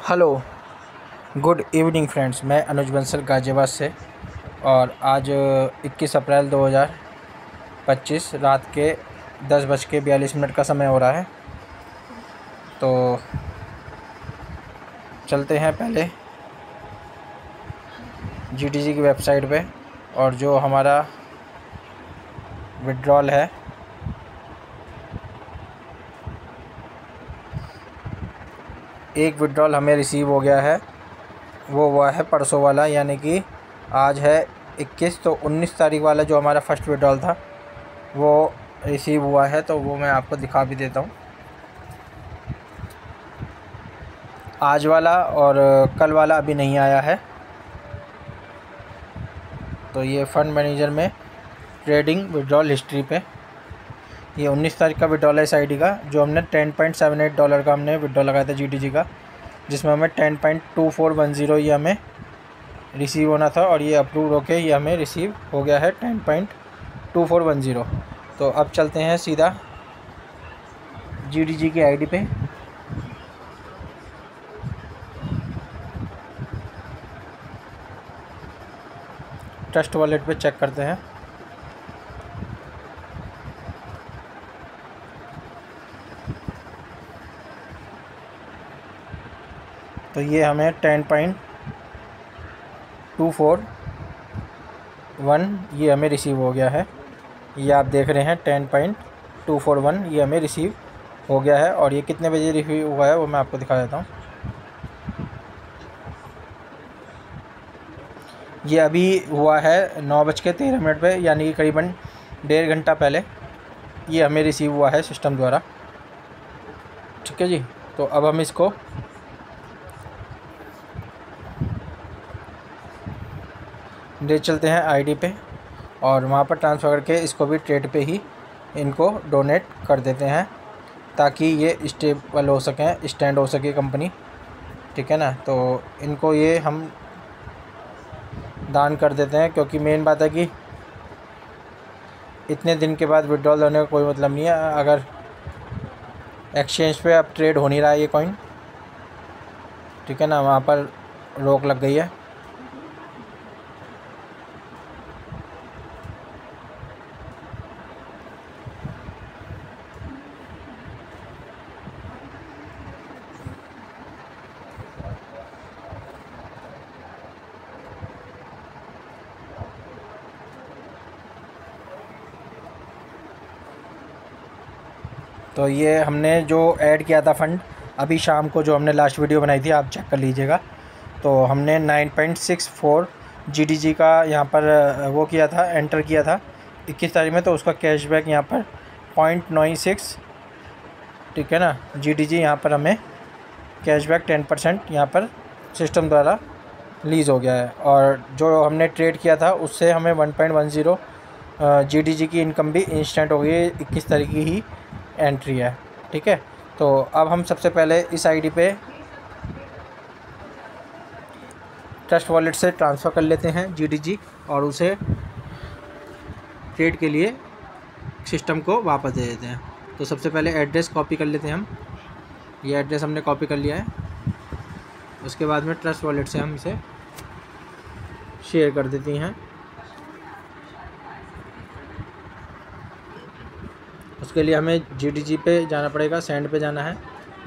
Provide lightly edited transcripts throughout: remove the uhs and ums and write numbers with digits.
Hello, good evening friends. मैं अनुज बंसल गाज़ियाबाद से। और आज 21 अप्रैल 2025 रात के 10:42 का समय हो रहा है। तो चलते हैं पहले जीटीजी की वेबसाइट पे, और जो हमारा विड्रॉल है एक विड्रॉल हमें रिसीव हो गया है। वो हुआ है परसों वाला, यानी कि आज है 21, तो 19 तारीख वाला जो हमारा फर्स्ट विड्रॉल था वो रिसीव हुआ है। तो वो मैं आपको दिखा भी देता हूँ। आज वाला और कल वाला अभी नहीं आया है। तो ये फ़ंड मैनेजर में ट्रेडिंग विड्रॉल हिस्ट्री पे ये 19 तारीख का विड्रॉल है इस आईडी का, जो हमने $10.78 का हमने विड्रॉल लगाया था जीटीजी का, जिसमें हमें 10.2410 ये हमें रिसीव होना था, और ये अप्रूव होके ये हमें रिसीव हो गया है 10.2410। तो अब चलते हैं सीधा जीटीजी की आईडी पे। ट्रस्ट वॉलेट पे चेक करते हैं। तो ये हमें 10.241 ये हमें रिसीव हो गया है। ये आप देख रहे हैं 10.241 ये हमें रिसीव हो गया है। और ये कितने बजे रिसीव हुआ है वो मैं आपको दिखा देता हूँ। ये अभी हुआ है 9:13 पे, यानी कि करीबन 1.5 घंटा पहले ये हमें रिसीव हुआ है सिस्टम द्वारा। ठीक है जी। तो अब हम इसको ले चलते हैं आईडी पे, और वहाँ पर ट्रांसफ़र करके इसको भी ट्रेड पे ही इनको डोनेट कर देते हैं, ताकि ये स्टेबल हो सकें, स्टैंड हो सके कंपनी। ठीक है ना। तो इनको ये हम दान कर देते हैं, क्योंकि मेन बात है कि इतने दिन के बाद विड्रॉल होने का कोई मतलब नहीं है अगर एक्सचेंज पे अब ट्रेड हो नहीं रहा है ये कॉइन। ठीक है ना, वहाँ पर रोक लग गई है। तो ये हमने जो ऐड किया था फ़ंड अभी शाम को, जो हमने लास्ट वीडियो बनाई थी, आप चेक कर लीजिएगा। तो हमने 9.64 जीटीजी का यहाँ पर वो किया था, एंटर किया था 21 तारीख में। तो उसका कैशबैक यहाँ पर 0.96, ठीक है ना, जीटीजी यहाँ पर हमें कैशबैक 10% यहाँ पर सिस्टम द्वारा रिलीज़ हो गया है। और जो हमने ट्रेड किया था उससे हमें 1.10 जीटीजी की इनकम भी इंस्टेंट हो गई। 21 तारीख की ही एंट्री है। ठीक है। तो अब हम सबसे पहले इस आईडी पे ट्रस्ट वॉलेट से ट्रांसफ़र कर लेते हैं जीटीजी, और उसे ट्रेड के लिए सिस्टम को वापस दे देते हैं। तो सबसे पहले एड्रेस कॉपी कर लेते हैं हम। ये एड्रेस हमने कॉपी कर लिया है। उसके बाद में ट्रस्ट वॉलेट से हम इसे शेयर कर देती हैं। उसके लिए हमें जीटीजी पे जाना पड़ेगा, सेंड पे जाना है।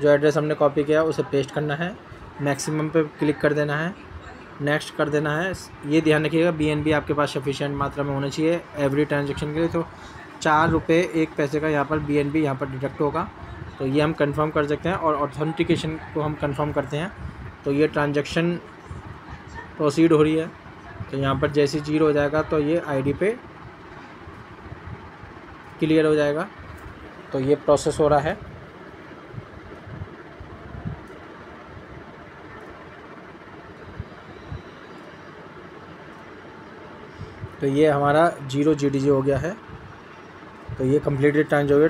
जो एड्रेस हमने कॉपी किया उसे पेस्ट करना है, मैक्सिमम पे क्लिक कर देना है, नेक्स्ट कर देना है। ये ध्यान रखिएगा बीएनबी आपके पास सफिशिएंट मात्रा में होना चाहिए एवरी ट्रांजेक्शन के लिए। तो 4 रुपये 1 पैसे का यहाँ पर बीएनबी यहाँ पर डिडक्ट होगा। तो ये हम कंफर्म कर सकते हैं, और ऑथेंटिकेशन को हम कंफर्म करते हैं। तो ये ट्रांजेक्शन प्रोसीड हो रही है। तो यहाँ पर जैसे 0 हो जाएगा तो ये आईडी पे क्लियर हो जाएगा। तो ये प्रोसेस हो रहा है। तो ये हमारा 0 जीटीजी हो गया है। तो ये कम्प्लीटेड ट्रांज हो गया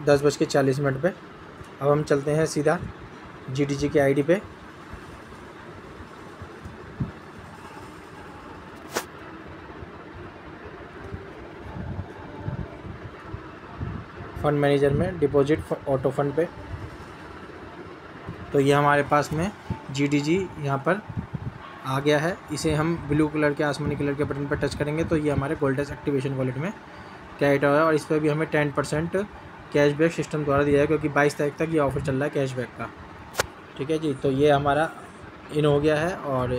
10:40 पे। अब हम चलते हैं सीधा जीटीजी की आईडी पे। फ़ंड मैनेजर में डिपॉजिट ऑटो फंड पे तो ये हमारे पास में GDG यहाँ पर आ गया है। इसे हम ब्लू कलर के आसमानी कलर के बटन पर टच करेंगे तो ये हमारे गोल्डेस एक्टिवेशन वॉलेट में कैश हुआ है और इस पर भी हमें 10% कैशबैक सिस्टम द्वारा दिया है, क्योंकि 22 तारीख तक ये ऑफ़र चल रहा है कैशबैक का। ठीक है जी, तो ये हमारा इन हो गया है और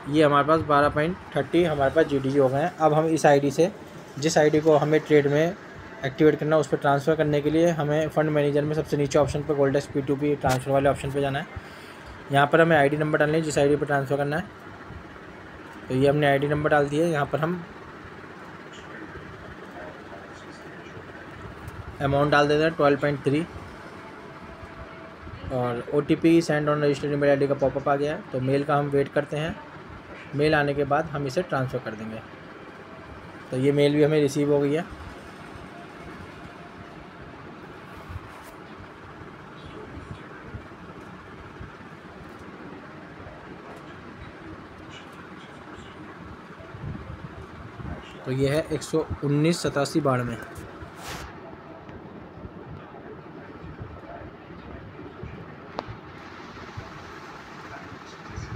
ये हमारे पास 12.30 हमारे पास GDG हो गए हैं। अब हम इस आईडी से जिस आईडी को हमें ट्रेड में एक्टिवेट करना है उस पर ट्रांसफ़र करने के लिए हमें फ़ंड मैनेजर में सबसे नीचे ऑप्शन पर गोल्डेस P2P ट्रांसफ़र वाले ऑप्शन पर जाना है। यहाँ पर हमें आईडी नंबर डालना है जिस आईडी पर ट्रांसफ़र करना है। तो ये हमने आईडी नंबर डाल दिया है। यहाँ पर हम अमाउंट डाल देते हैं 12.3 और OTP send on registered email ID का पॉपअप आ गया है। तो मेल का हम वेट करते हैं, मेल आने के बाद हम इसे ट्रांसफ़र कर देंगे। तो ये मेल भी हमें रिसीव हो गई है। तो ये है 1198792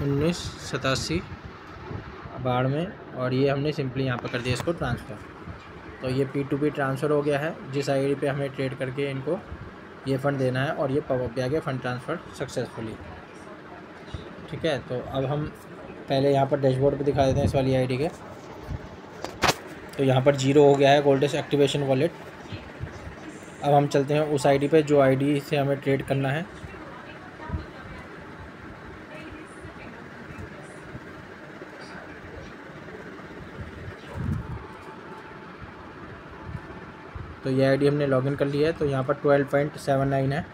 198792 और ये हमने सिंपली यहाँ पर कर दिया इसको ट्रांसफ़र। तो ये P2P ट्रांसफ़र हो गया है जिस आईडी पे हमें ट्रेड करके इनको ये फ़ंड देना है और ये पॉपअप भी आ गया फ़ंड ट्रांसफ़र सक्सेसफुली। ठीक है, तो अब हम पहले यहाँ पर डैशबोर्ड पे दिखा देते हैं इस वाली आईडी के। तो यहाँ पर 0 हो गया है गोल्डेस एक्टिवेशन वॉलेट। अब हम चलते हैं उस आईडी पे जो आईडी से हमें ट्रेड करना है। तो ये आईडी हमने लॉगिन कर लिया है। तो यहाँ पर 12.79 है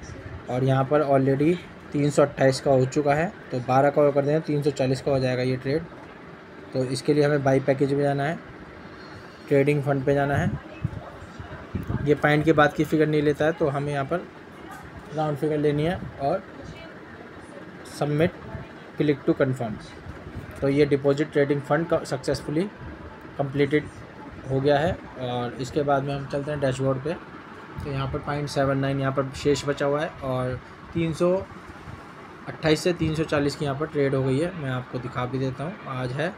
और यहाँ पर ऑलरेडी 328 का हो चुका है। तो 12 का कर दें 340 का हो जाएगा ये ट्रेड। तो इसके लिए हमें बाई पैकेज में जाना है, ट्रेडिंग फंड पे जाना है। ये पॉइंट के बाद की फ़िगर नहीं लेता है तो हमें यहाँ पर राउंड फिगर लेनी है और सबमिट क्लिक टू कंफर्म। तो ये डिपॉजिट ट्रेडिंग फंड का सक्सेसफुली कंप्लीटेड हो गया है। और इसके बाद में हम चलते हैं डैशबोर्ड पे। तो यहाँ पर 0.79 यहाँ पर शेष बचा हुआ है और 328 से 340 की यहाँ पर ट्रेड हो गई है। मैं आपको दिखा भी देता हूँ। आज है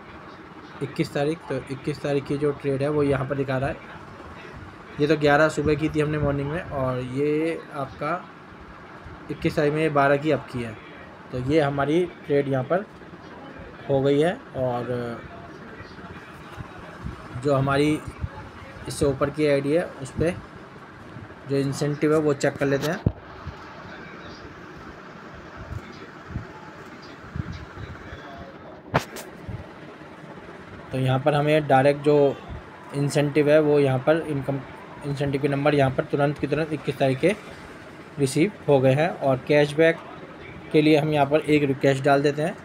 21 तारीख, तो 21 तारीख की जो ट्रेड है वो यहाँ पर दिखा रहा है। ये तो 11 सुबह की थी हमने मॉर्निंग में और ये आपका 21 तारीख में 12 की अब की है। तो ये हमारी ट्रेड यहाँ पर हो गई है और जो हमारी इससे ऊपर की आईडी है उस पर जो इंसेंटिव है वो चेक कर लेते हैं। तो यहाँ पर हमें डायरेक्ट जो इंसेंटिव है वो यहाँ पर इनकम इंसेंटिव के नंबर यहाँ पर तुरंत की तुरंत 21 तारीख के रिसीव हो गए हैं। और कैशबैक के लिए हम यहाँ पर एक रिक्वेस्ट डाल देते हैं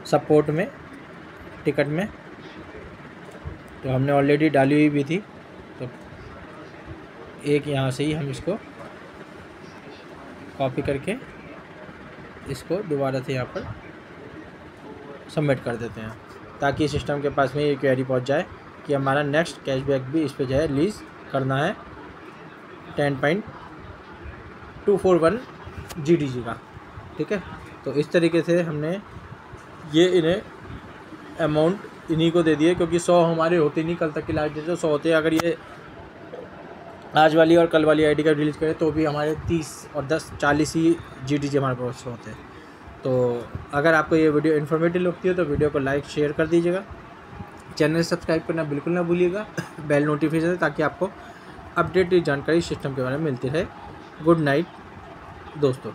सपोर्ट में टिकट में। तो हमने ऑलरेडी डाली हुई भी थी, तो एक यहाँ से ही हम इसको कॉपी करके इसको दोबारा से यहाँ पर सबमिट कर देते हैं ताकि सिस्टम के पास में ये क्वेरी पहुँच जाए कि हमारा नेक्स्ट कैशबैक भी इस पे जो है रिलीज़ करना है 10.241 GDG का। ठीक है, तो इस तरीके से हमने ये इन्हें अमाउंट इन्हीं को दे दिए, क्योंकि 100 हमारे होते नहीं, कल तक की लास्ट डेट तो 100 होते। अगर ये आज वाली और कल वाली आईडी का रिलीज़ करें तो भी हमारे 30 और 10 40 ही GDG हमारे पास होते हैं। तो अगर आपको ये वीडियो इन्फॉर्मेटिव लगती है तो वीडियो को लाइक शेयर कर दीजिएगा, चैनल सब्सक्राइब करना बिल्कुल ना भूलिएगा, बेल नोटिफिकेशन ताकि आपको अपडेटेड जानकारी सिस्टम के बारे में मिलती रहे। गुड नाइट दोस्तों।